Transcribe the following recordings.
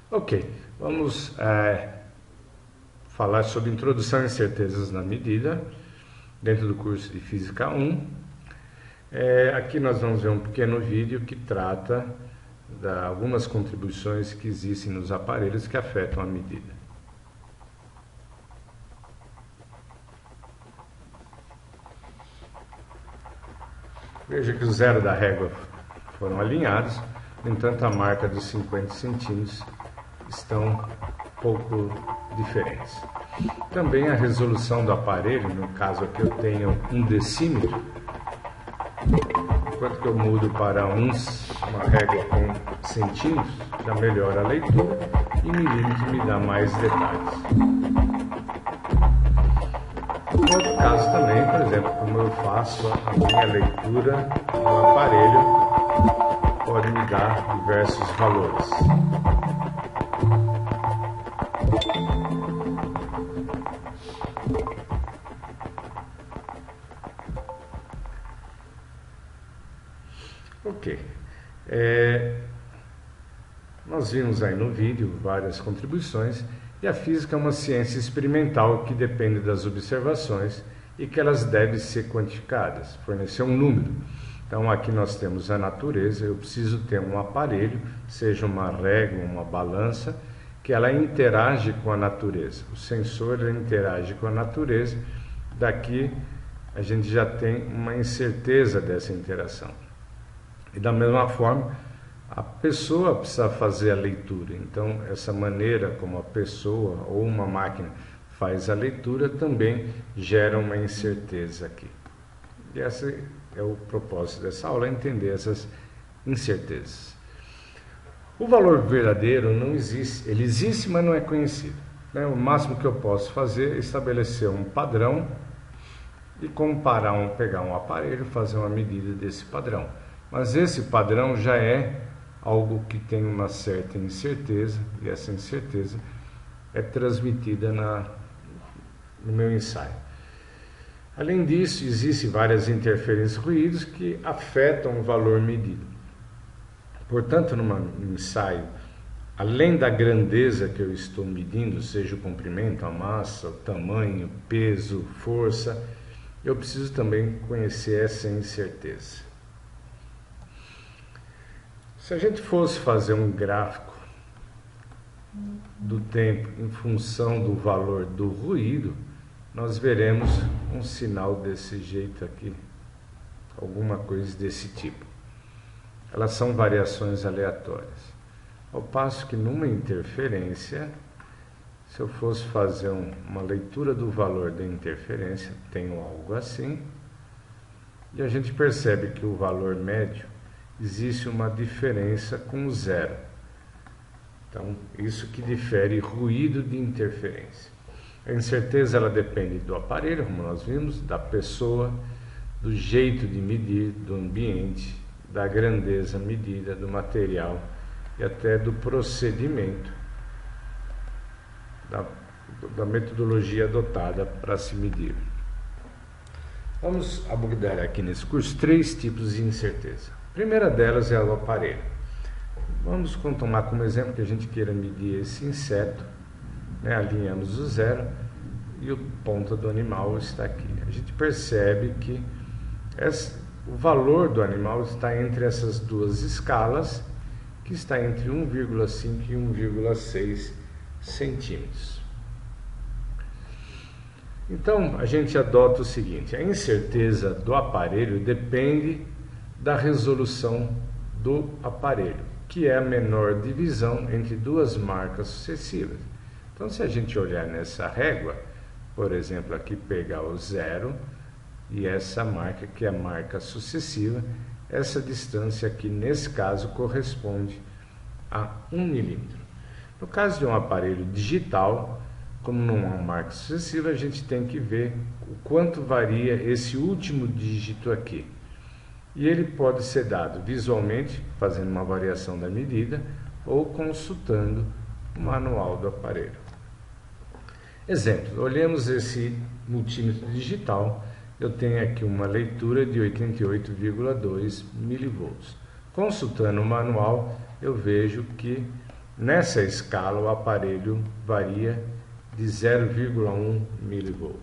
Ok, vamos falar sobre introdução e incertezas na medida, dentro do curso de Física 1. Aqui nós vamos ver um pequeno vídeo que trata de algumas contribuições que existem nos aparelhos que afetam a medida. Veja que o zero da régua foram alinhados, no entanto a marca dos 50 centímetros estão pouco diferentes. Também a resolução do aparelho, no caso aqui eu tenho 1 decímetro, enquanto que eu mudo para uma régua com centímetros, já melhora a leitura, e milímetro me dá mais detalhes. Em outro caso também, por exemplo, como eu faço a minha leitura do aparelho, pode me dar diversos valores. Ok, nós vimos aí no vídeo várias contribuições, e a física é uma ciência experimental que depende das observações e que elas devem ser quantificadas, fornecer um número. Então aqui nós temos a natureza, eu preciso ter um aparelho, seja uma régua, uma balança, que ela interage com a natureza. O sensor interage com a natureza, daqui a gente já tem uma incerteza dessa interação. E da mesma forma, a pessoa precisa fazer a leitura. Então, essa maneira como a pessoa ou uma máquina faz a leitura também gera uma incerteza aqui. E esse é o propósito dessa aula, entender essas incertezas. O valor verdadeiro não existe, ele existe, mas não é conhecido. O máximo que eu posso fazer é estabelecer um padrão e comparar, pegar um aparelho e fazer uma medida desse padrão. Mas esse padrão já é algo que tem uma certa incerteza, e essa incerteza é transmitida no meu ensaio. Além disso, existem várias interferências e ruídos que afetam o valor medido. Portanto, num ensaio, além da grandeza que eu estou medindo, seja o comprimento, a massa, o tamanho, peso, força, eu preciso também conhecer essa incerteza. Se a gente fosse fazer um gráfico do tempo em função do valor do ruído, nós veremos um sinal desse jeito aqui, alguma coisa desse tipo. Elas são variações aleatórias. Ao passo que numa interferência, se eu fosse fazer uma leitura do valor da interferência, tenho algo assim, e a gente percebe que o valor médio existe uma diferença com o zero. Então, isso que difere ruído de interferência. A incerteza ela depende do aparelho, como nós vimos, da pessoa, do jeito de medir, do ambiente, da grandeza medida, do material e até do procedimento, da metodologia adotada para se medir. Vamos abordar aqui nesse curso 3 tipos de incerteza. A primeira delas é o aparelho. Vamos tomar como exemplo que a gente queira medir esse inseto, alinhamos o zero e o ponta do animal está aqui. A gente percebe que o valor do animal está entre essas duas escalas, que está entre 1,5 e 1,6 centímetros. Então, a gente adota o seguinte: a incerteza do aparelho depende da resolução do aparelho, que é a menor divisão entre duas marcas sucessivas. Então, se a gente olhar nessa régua, por exemplo, aqui pegar o zero e essa marca, que é a marca sucessiva, essa distância aqui, nesse caso, corresponde a 1 milímetro. No caso de um aparelho digital, como não é uma marca sucessiva, a gente tem que ver o quanto varia esse último dígito aqui. E ele pode ser dado visualmente, fazendo uma variação da medida, ou consultando o manual do aparelho. Exemplo, olhemos esse multímetro digital, eu tenho aqui uma leitura de 88,2 milivolts. Consultando o manual, eu vejo que Nessa escala, o aparelho varia de 0,1 mV.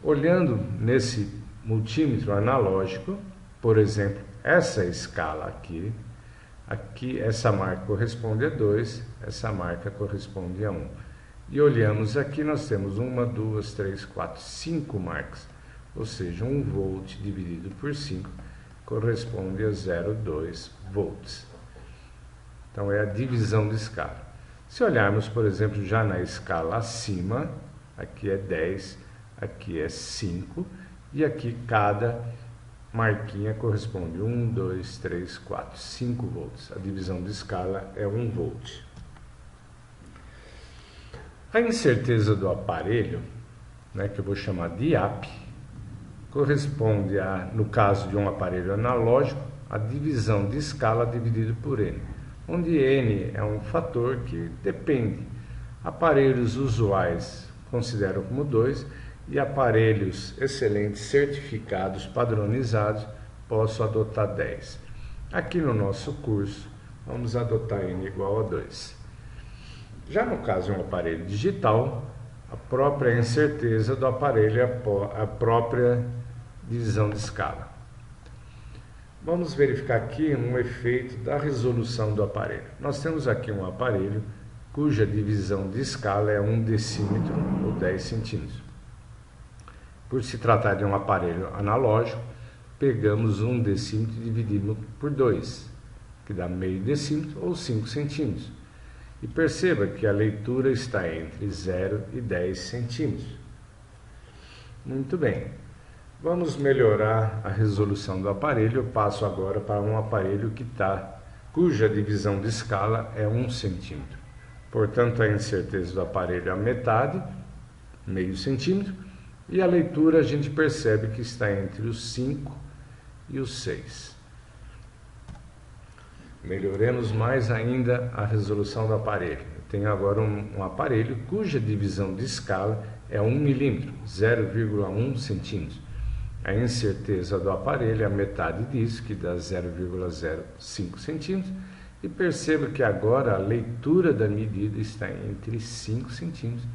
Olhando nesse multímetro analógico, por exemplo, essa escala aqui essa marca corresponde a 2, essa marca corresponde a 1. E olhamos aqui, nós temos 1, 2, 3, 4, 5 marcas, ou seja, 1 volt dividido por 5 corresponde a 0,2 volts. Então é a divisão de escala. Se olharmos, por exemplo, já na escala acima, aqui é 10, aqui é 5, e aqui cada marquinha corresponde a 1, 2, 3, 4, 5 volts. A divisão de escala é 1 volt. A incerteza do aparelho, que eu vou chamar de IAP, corresponde a, no caso de um aparelho analógico, a divisão de escala dividido por N, onde N é um fator que depende. Aparelhos usuais consideram como 2, e aparelhos excelentes, certificados, padronizados, posso adotar 10. Aqui no nosso curso, vamos adotar N igual a 2. Já no caso de um aparelho digital, a própria incerteza do aparelho é a própria divisão de escala. Vamos verificar aqui um efeito da resolução do aparelho. Nós temos aqui um aparelho cuja divisão de escala é 1 decímetro ou 10 centímetros. Por se tratar de um aparelho analógico, pegamos 1 decímetro e dividimos por 2, que dá meio decímetro ou 5 centímetros. E perceba que a leitura está entre 0 e 10 centímetros. Muito bem. Vamos melhorar a resolução do aparelho. Eu passo agora para um aparelho cuja divisão de escala é 1 centímetro. Portanto, a incerteza do aparelho é a metade, meio centímetro, e a leitura a gente percebe que está entre os 5 e os 6. Melhoremos mais ainda a resolução do aparelho. Eu tenho agora um aparelho cuja divisão de escala é 1 milímetro, 0,1 centímetro. A incerteza do aparelho é a metade disso, que dá 0,05 centímetros. E perceba que agora a leitura da medida está entre 5 centímetros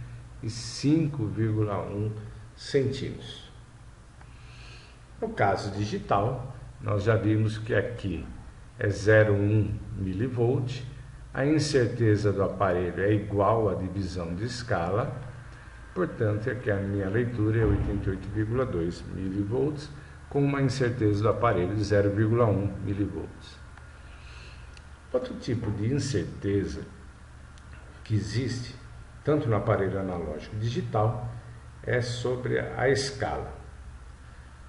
e 5,1 centímetros. No caso digital, nós já vimos que aqui é 0,1 milivolt, a incerteza do aparelho é igual à divisão de escala, portanto, aqui a minha leitura é 88,2 milivolts, com uma incerteza do aparelho de 0,1 milivolts. Outro tipo de incerteza que existe, tanto no aparelho analógico digital, é sobre a escala.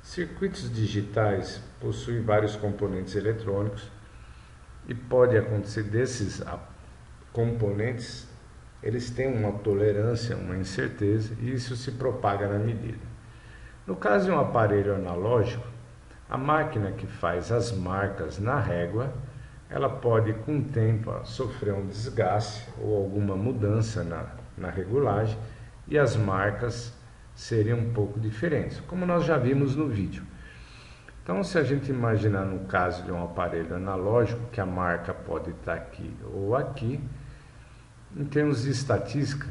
Circuitos digitais possuem vários componentes eletrônicos e pode acontecer desses componentes, eles têm uma tolerância, uma incerteza, e isso se propaga na medida. No caso de um aparelho analógico, a máquina que faz as marcas na régua, ela pode com o tempo sofrer um desgaste ou alguma mudança na regulagem, e as marcas seriam um pouco diferentes, como nós já vimos no vídeo. Então, se a gente imaginar no caso de um aparelho analógico, que a marca pode estar aqui ou aqui, em termos de estatística,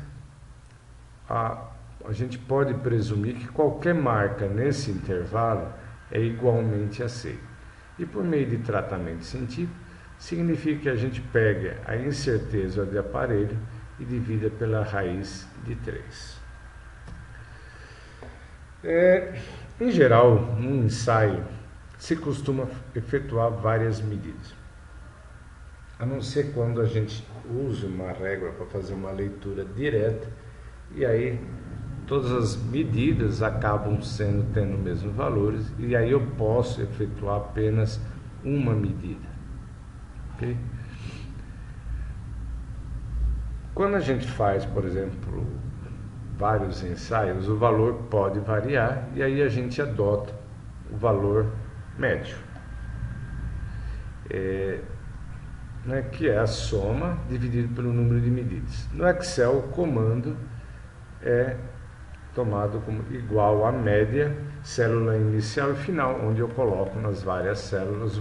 a gente pode presumir que qualquer marca nesse intervalo é igualmente aceita. E por meio de tratamento científico, significa que a gente pega a incerteza do aparelho e divida pela raiz de 3. Em geral, num ensaio, se costuma efetuar várias medidas, a não ser quando a gente usa uma régua para fazer uma leitura direta, e aí todas as medidas acabam tendo os mesmos valores, e aí eu posso efetuar apenas uma medida. Okay? Quando a gente faz, por exemplo, vários ensaios, o valor pode variar, e aí a gente adota o valor médio, que é a soma dividido pelo número de medidas. No Excel, o comando é tomado como igual à média, célula inicial e final, onde eu coloco nas várias células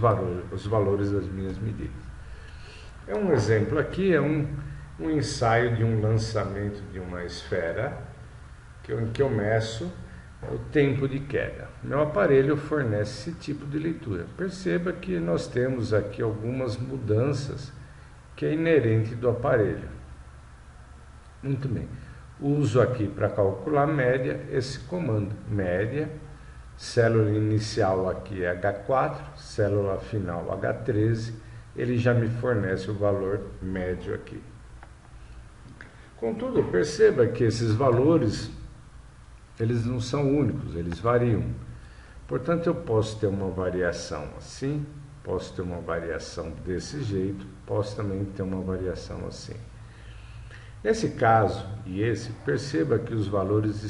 os valores das minhas medidas. É um exemplo aqui, é um ensaio de um lançamento de uma esfera em que eu meço o tempo de queda. Meu aparelho fornece esse tipo de leitura. Perceba que nós temos aqui algumas mudanças que é inerente do aparelho. Muito bem. Uso aqui para calcular média esse comando, média, célula inicial aqui é H4, célula final H13, ele já me fornece o valor médio aqui. Contudo, perceba que esses valores, eles não são únicos, eles variam. Portanto, eu posso ter uma variação assim, posso ter uma variação desse jeito, posso também ter uma variação assim. Nesse caso e esse, perceba que os valores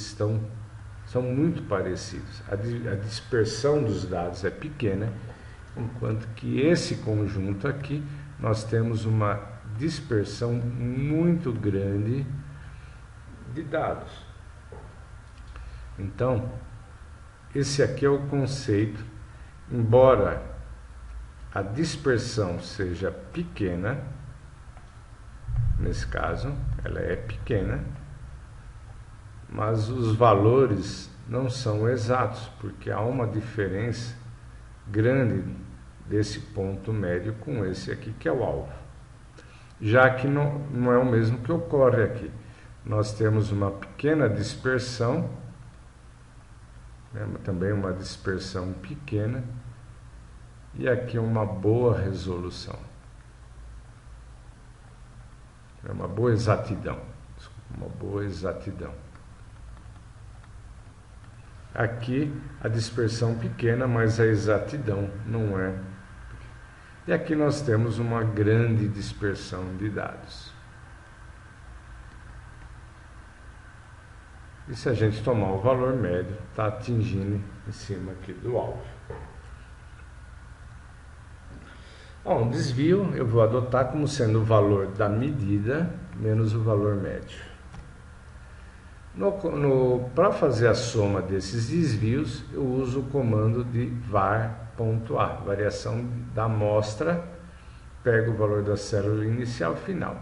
são muito parecidos. A dispersão dos dados é pequena, enquanto que esse conjunto aqui, nós temos uma dispersão muito grande de dados. Então, esse aqui é o conceito, embora a dispersão seja pequena, nesse caso, ela é pequena, mas os valores não são exatos, porque há uma diferença grande desse ponto médio com esse aqui, que é o alvo. Já que não é o mesmo que ocorre aqui. Nós temos uma pequena dispersão, também uma dispersão pequena, e aqui uma boa resolução. É uma boa exatidão. Uma boa exatidão. Aqui a dispersão pequena, mas a exatidão não é. E aqui nós temos uma grande dispersão de dados. E se a gente tomar o valor médio, está atingindo em cima aqui do alvo. Um desvio eu vou adotar como sendo o valor da medida menos o valor médio. Para fazer a soma desses desvios, eu uso o comando de var.a, variação da amostra, pego o valor da célula inicial final.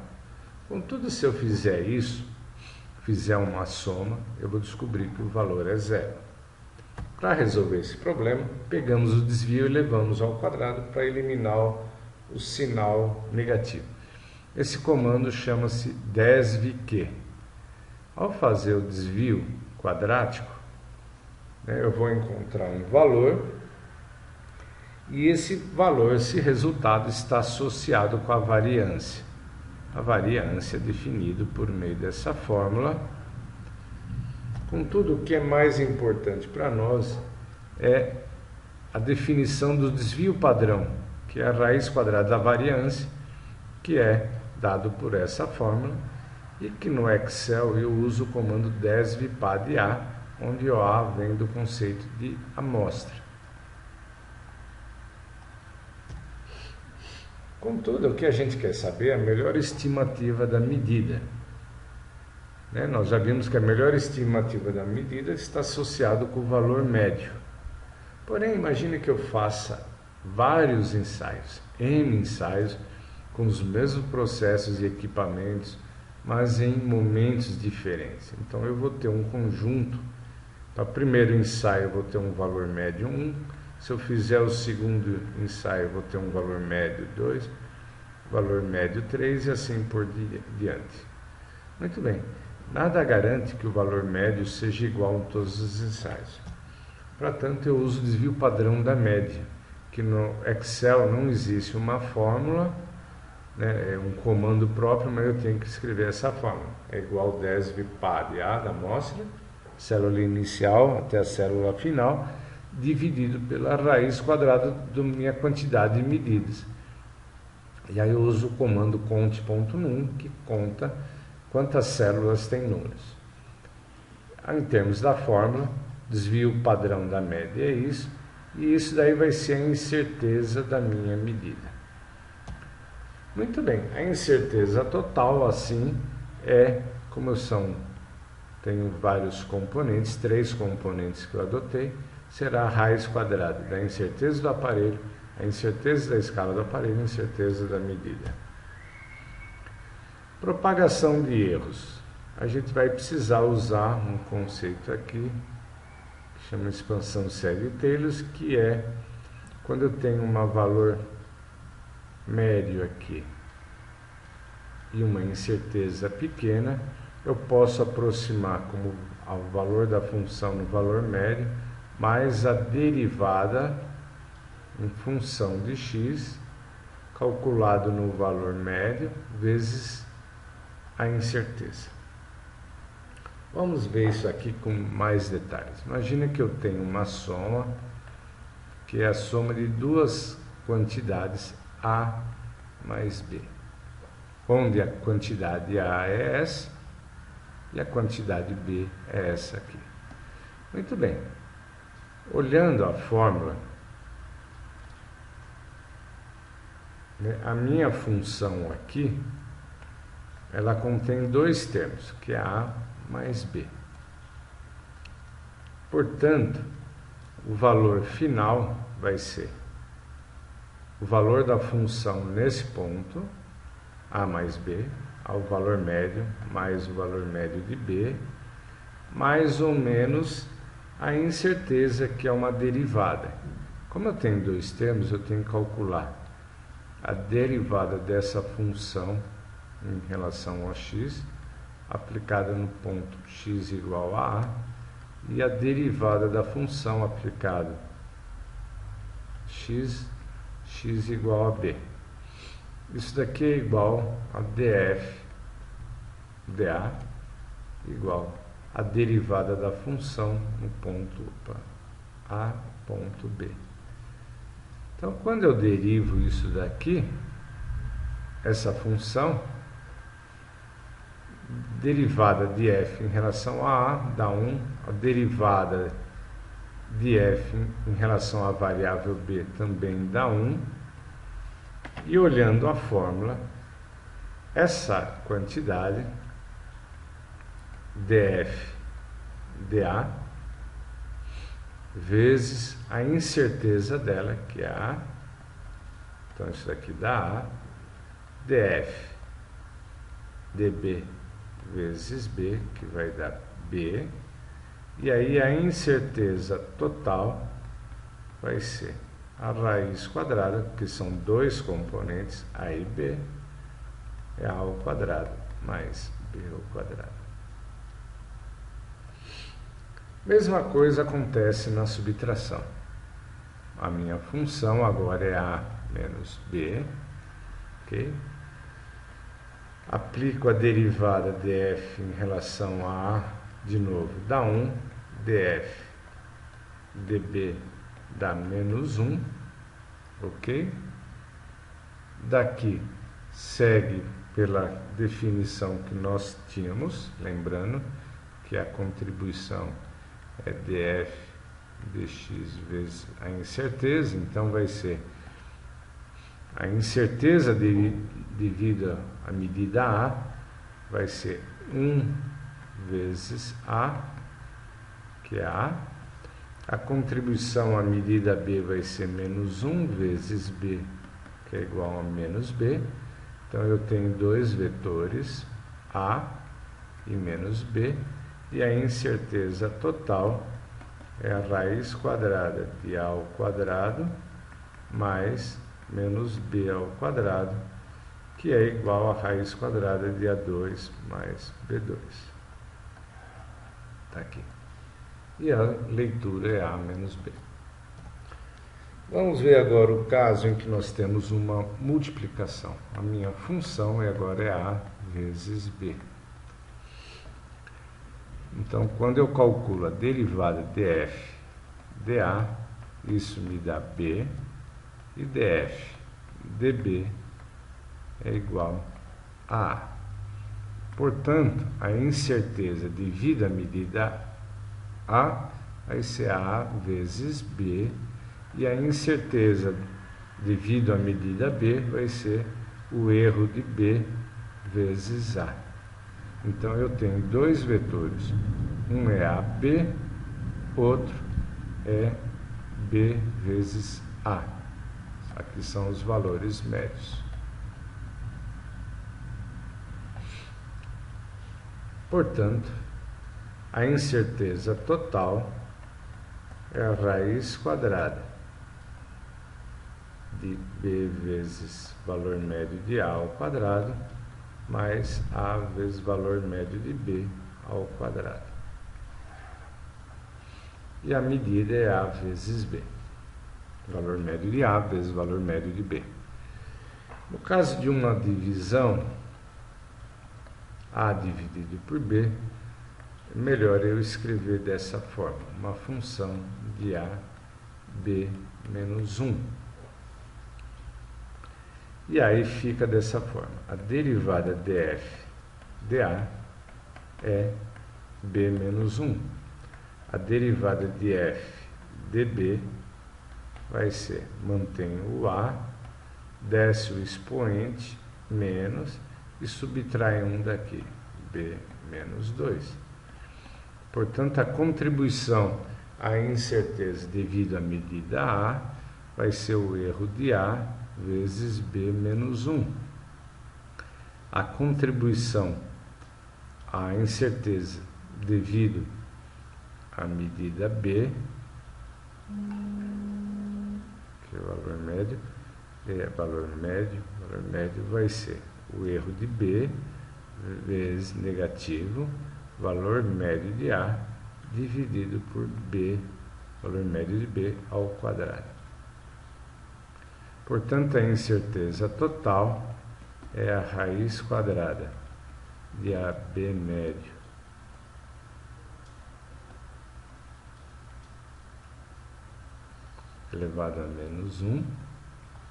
Contudo, se eu fizer isso, fizer uma soma, eu vou descobrir que o valor é zero. Para resolver esse problema, pegamos o desvio e levamos ao quadrado para eliminar o sinal negativo. Esse comando chama-se desvq. Ao fazer o desvio quadrático, eu vou encontrar um valor e esse valor, esse resultado está associado com a variância. A variância é definida por meio dessa fórmula. Contudo, o que é mais importante para nós é a definição do desvio padrão, que é a raiz quadrada da variância, que é dado por essa fórmula, e que no Excel eu uso o comando desvpad-a, onde o A vem do conceito de amostra. Contudo, o que a gente quer saber é a melhor estimativa da medida. Nós já vimos que a melhor estimativa da medida está associado com o valor médio. Porém, imagine que eu faça vários ensaios, N ensaios, com os mesmos processos e equipamentos, mas em momentos diferentes. Então eu vou ter um conjunto. Para o primeiro ensaio eu vou ter um valor médio 1, se eu fizer o segundo ensaio eu vou ter um valor médio 2, valor médio 3 e assim por diante. Muito bem, nada garante que o valor médio seja igual em todos os ensaios. Portanto, eu uso o desvio padrão da média, que no Excel não existe uma fórmula, é um comando próprio, mas eu tenho que escrever essa fórmula. É igual desvpad-a da amostra, célula inicial até a célula final, dividido pela raiz quadrada da minha quantidade de medidas. E aí eu uso o comando cont.num, que conta quantas células tem números. Em termos da fórmula, desvio padrão da média é isso, e isso daí vai ser a incerteza da minha medida. Muito bem, a incerteza total, assim, é como tenho vários componentes, 3 componentes que eu adotei, será a raiz quadrada da incerteza do aparelho, a incerteza da escala do aparelho e a incerteza da medida. Propagação de erros. A gente vai precisar usar um conceito aqui, que chama expansão série Taylor, que é quando eu tenho um valor médio aqui e uma incerteza pequena, eu posso aproximar como o valor da função no valor médio, mais a derivada em função de x, calculado no valor médio, vezes a incerteza. Vamos ver isso aqui com mais detalhes. Imagina que eu tenho uma soma, que é a soma de duas quantidades A mais B, onde a quantidade A é essa e a quantidade B é essa aqui. Muito bem. Olhando a fórmula, a minha função aqui, ela contém dois termos, que é A mais B. Portanto, o valor final vai ser o valor da função nesse ponto, A mais B, ao valor médio, mais o valor médio de B, mais ou menos a incerteza, que é uma derivada. Como eu tenho dois termos, eu tenho que calcular a derivada dessa função em relação a x, aplicada no ponto x igual a A, e a derivada da função aplicada x igual a B. Isso daqui é igual a df dA igual a derivada da função no ponto A, ponto B. Então, quando eu derivo isso daqui, essa função, derivada de f em relação a A dá 1, a derivada de f em relação à variável b também dá 1, e olhando a fórmula, essa quantidade df dA vezes a incerteza dela, que é A, então isso daqui dá A, df dB vezes B, que vai dar B, e aí a incerteza total vai ser a raiz quadrada, que são dois componentes, A e B, é A ao quadrado mais B ao quadrado. Mesma coisa acontece na subtração. A minha função agora é A menos B, ok? Aplico a derivada df em relação a A, de novo, dá 1, df dB dá menos 1, ok? Daqui segue pela definição que nós tínhamos, lembrando que a contribuição é df dx vezes a incerteza, então vai ser a incerteza devido à medida A, vai ser 1 vezes A, que é a contribuição à medida B vai ser menos 1 vezes B, que é igual a menos B, então eu tenho dois vetores, A e menos B, e a incerteza total é a raiz quadrada de A ao quadrado mais menos B ao quadrado, que é igual a raiz quadrada de A2 mais B2. Está aqui. E a leitura é A menos B. Vamos ver agora o caso em que nós temos uma multiplicação. A minha função agora é A vezes B. Então, quando eu calculo a derivada df dA, isso me dá B, e df dB é igual a A. Portanto, a incerteza devido à medida A vai ser A vezes B, e a incerteza devido à medida B vai ser o erro de B vezes A. Então, eu tenho dois vetores, um é AB, outro é B vezes A. Aqui são os valores médios. Portanto, a incerteza total é a raiz quadrada de b vezes valor médio de a ao quadrado mais a vezes valor médio de b ao quadrado. E a medida é a vezes b. Valor médio de a vezes valor médio de b. No caso de uma divisão, a dividido por b, é melhor eu escrever dessa forma, uma função de a, b menos 1. E aí fica dessa forma, a derivada df dA é b menos 1. A derivada de f db vai ser, mantém o a, desce o expoente, menos, e subtrai 1 daqui, b menos 2. Portanto, a contribuição à incerteza devido à medida a vai ser o erro de a vezes b menos 1. A contribuição à incerteza devido à medida b, que é o valor médio, valor médio vai ser o erro de b vezes negativo, valor médio de a dividido por b, valor médio de b ao quadrado. Portanto, a incerteza total é a raiz quadrada de AB médio elevado a menos 1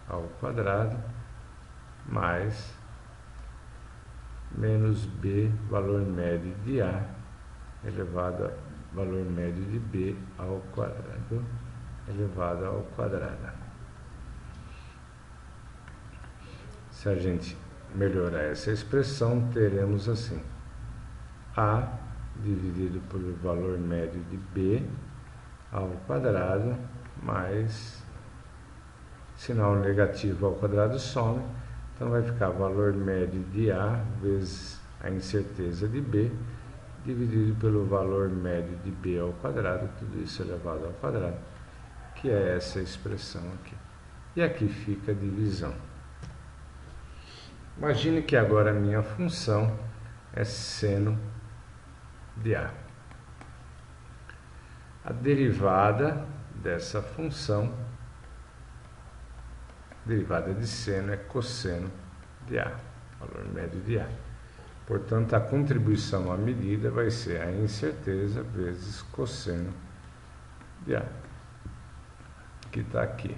ao quadrado mais menos b, valor médio de a, elevado a valor médio de b ao quadrado, elevado ao quadrado. Se a gente melhorar essa expressão, teremos assim, a dividido pelo valor médio de b ao quadrado, mais sinal negativo ao quadrado some, então vai ficar valor médio de a vezes a incerteza de b, dividido pelo valor médio de b ao quadrado, tudo isso elevado ao quadrado, que é essa expressão aqui. E aqui fica a divisão. Imagine que agora a minha função é seno de a. A derivada dessa função, derivada de seno, é cosseno de a, valor médio de a. Portanto, a contribuição à medida vai ser a incerteza vezes cosseno de a, que está aqui.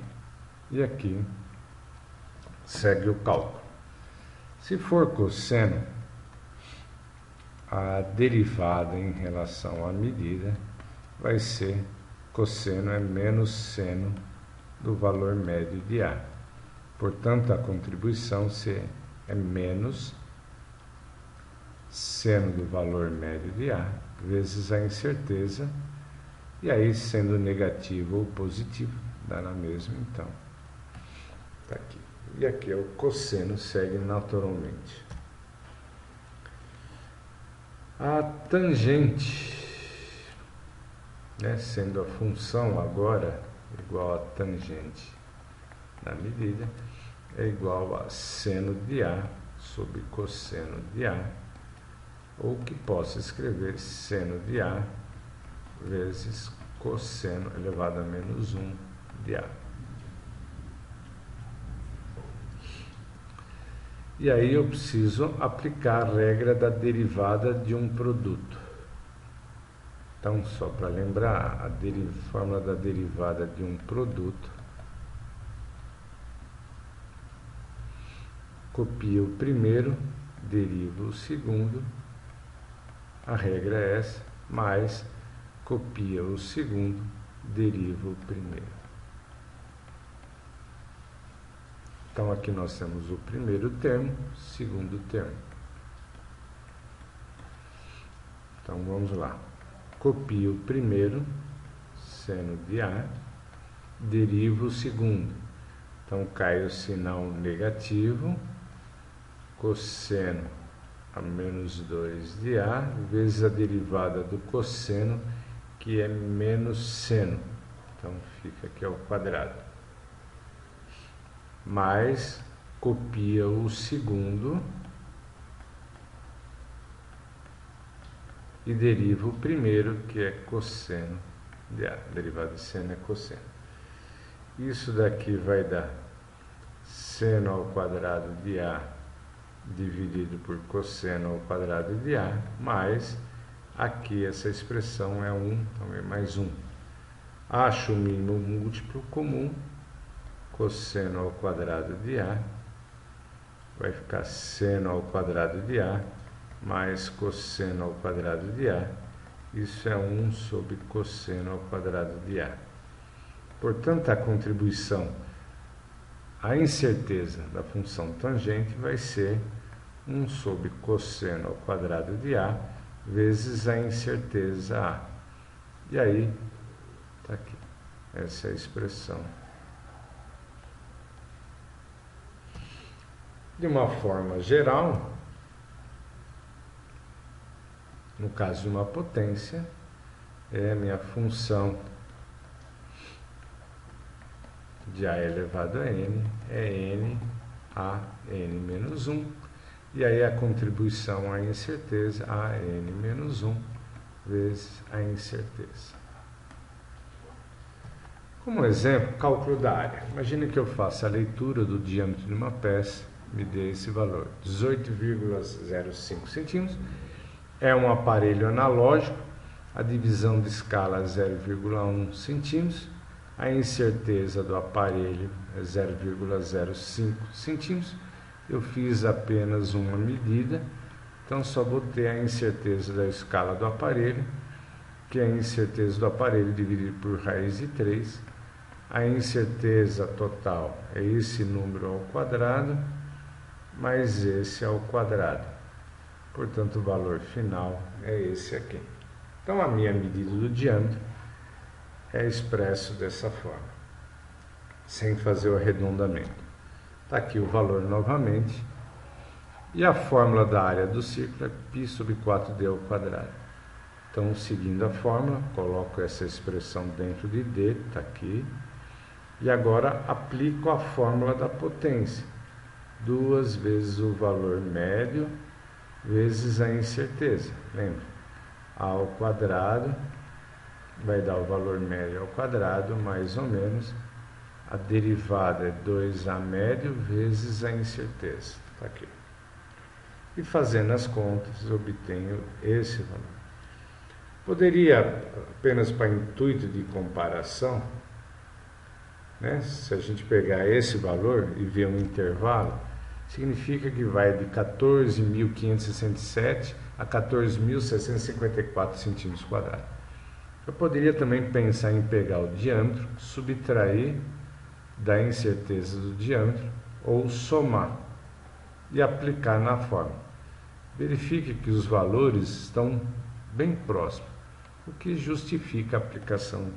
E aqui segue o cálculo. Se for cosseno, a derivada em relação à medida vai ser cosseno é menos seno do valor médio de a. Portanto, a contribuição é menos seno do valor médio de a vezes a incerteza, e aí sendo negativo ou positivo, dá na mesma, então. Está aqui. E aqui é o cosseno, segue naturalmente. A tangente, sendo a função agora igual a tangente da medida, é igual a seno de a sobre cosseno de a, ou que posso escrever seno de a vezes cosseno elevado a menos 1 de a. E aí eu preciso aplicar a regra da derivada de um produto. Então, só para lembrar, a fórmula da derivada de um produto, copia o primeiro, deriva o segundo, a regra é essa, mais copia o segundo, deriva o primeiro. Então, aqui nós temos o primeiro termo, segundo termo. Então, vamos lá. Copio o primeiro, seno de a, derivo o segundo. Então, cai o sinal negativo, cosseno a menos 2 de A, vezes a derivada do cosseno, que é menos seno. Então, fica aqui ao quadrado. Mais, copia o segundo e deriva o primeiro, que é cosseno de A. Derivada de seno é cosseno. Isso daqui vai dar seno ao quadrado de A dividido por cosseno ao quadrado de A, mais aqui essa expressão é 1, então é mais 1. Acho o mínimo múltiplo comum, cosseno ao quadrado de A, vai ficar seno ao quadrado de A, mais cosseno ao quadrado de A, isso é 1 sobre cosseno ao quadrado de A. Portanto, a contribuição, a incerteza da função tangente vai ser 1 sobre cosseno ao quadrado de A, vezes a incerteza A. E aí, está aqui, essa é a expressão. De uma forma geral, no caso de uma potência, é a minha função de A elevado a N, é N a N menos 1, e aí a contribuição à incerteza, a N menos 1, vezes a incerteza. Como exemplo, cálculo da área. Imagine que eu faça a leitura do diâmetro de uma peça, me dê esse valor, 18,05 centímetros. É um aparelho analógico, a divisão de escala é 0,1 centímetros, a incerteza do aparelho é 0,05 centímetros. Eu fiz apenas uma medida, então só botei a incerteza da escala do aparelho, que é a incerteza do aparelho dividido por raiz de 3. A incerteza total é esse número ao quadrado, mais esse ao quadrado. Portanto, o valor final é esse aqui. Então, a minha medida do diâmetro é expresso dessa forma, sem fazer o arredondamento. Está aqui o valor novamente. E a fórmula da área do círculo é π sobre 4d ao quadrado. Então, seguindo a fórmula, coloco essa expressão dentro de d, está aqui. E agora aplico a fórmula da potência. 2 vezes o valor médio vezes a incerteza. Lembra? A ao quadrado vai dar o valor médio ao quadrado, mais ou menos. A derivada é 2a médio vezes a incerteza. Está aqui. E fazendo as contas, obtenho esse valor. Poderia, apenas para intuito de comparação, né, se a gente pegar esse valor e ver um intervalo, significa que vai de 14.567 a 14.654 centímetros quadrados. Eu poderia também pensar em pegar o diâmetro, subtrair da incerteza do diâmetro ou somar e aplicar na fórmula. Verifique que os valores estão bem próximos, o que justifica a aplicação